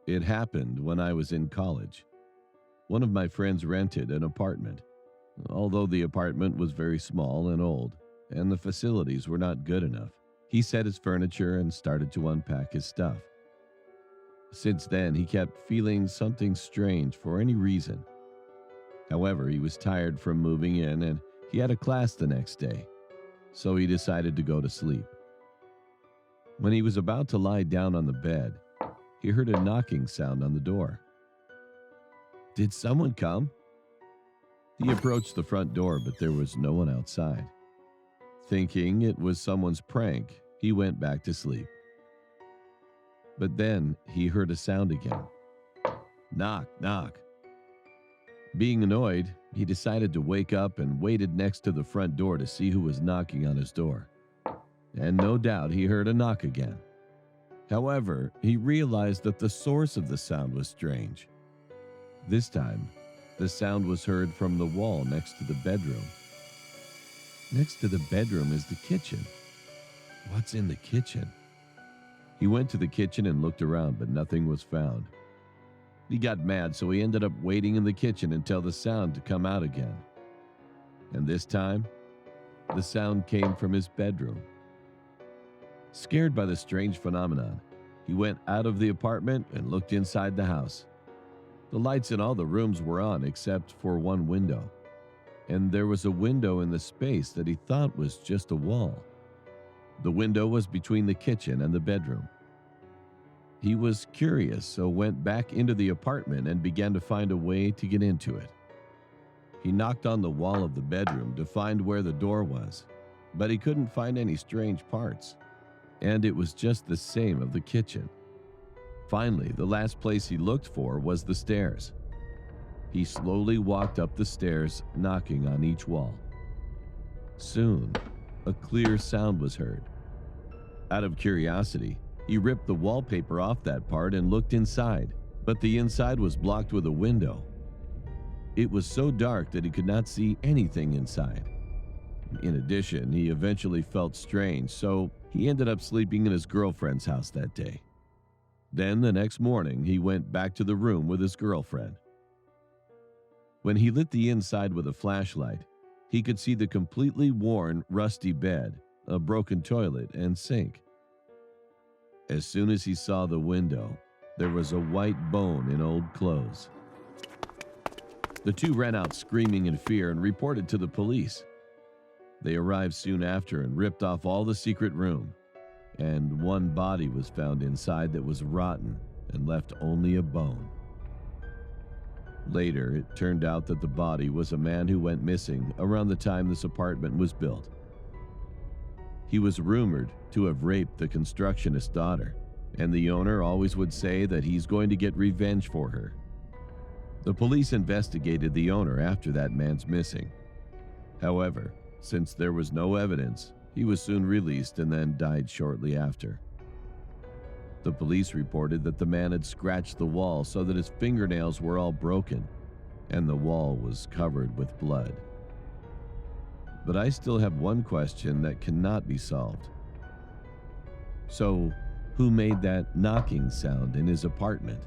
It happened when I was in college. One of my friends rented an apartment. Although the apartment was very small and old, and the facilities were not good enough, he set his furniture and started to unpack his stuff. Since then, he kept feeling something strange for any reason. However, he was tired from moving in and he had a class the next day, so he decided to go to sleep. When he was about to lie down on the bed, he heard a knocking sound on the door. Did someone come? He approached the front door, but there was no one outside. Thinking it was someone's prank, he went back to sleep. But then he heard a sound again. Knock, knock. Being annoyed, he decided to wake up and waited next to the front door to see who was knocking on his door. And no doubt he heard a knock again. However, he realized that the source of the sound was strange. This time, the sound was heard from the wall next to the bedroom. Next to the bedroom is the kitchen. What's in the kitchen? He went to the kitchen and looked around, but nothing was found. He got mad, so he ended up waiting in the kitchen until the sound to come out again. And this time, the sound came from his bedroom. Scared by the strange phenomenon, he went out of the apartment and looked inside the house. The lights in all the rooms were on except for one window, and there was a window in the space that he thought was just a wall. The window was between the kitchen and the bedroom. He was curious, so went back into the apartment and began to find a way to get into it. He knocked on the wall of the bedroom to find where the door was, but he couldn't find any strange parts, and it was just the same of the kitchen. Finally, the last place he looked for was the stairs. He slowly walked up the stairs, knocking on each wall. Soon, a clear sound was heard. Out of curiosity, he ripped the wallpaper off that part and looked inside, but the inside was blocked with a window. It was so dark that he could not see anything inside. In addition, he eventually felt strange, so he ended up sleeping in his girlfriend's house that day. Then the next morning, he went back to the room with his girlfriend. When he lit the inside with a flashlight, he could see the completely worn, rusty bed, a broken toilet, and sink. As soon as he saw the window, there was a white bone in old clothes. The two ran out screaming in fear and reported to the police. They arrived soon after and ripped off all the secret room, and one body was found inside that was rotten and left only a bone. Later, it turned out that the body was a man who went missing around the time this apartment was built. He was rumored to have raped the constructionist's daughter, and the owner always would say that he's going to get revenge for her. The police investigated the owner after that man's missing. However, since there was no evidence, he was soon released and then died shortly after. The police reported that the man had scratched the wall so that his fingernails were all broken, and the wall was covered with blood. But I still have one question that cannot be solved. So, who made that knocking sound in his apartment?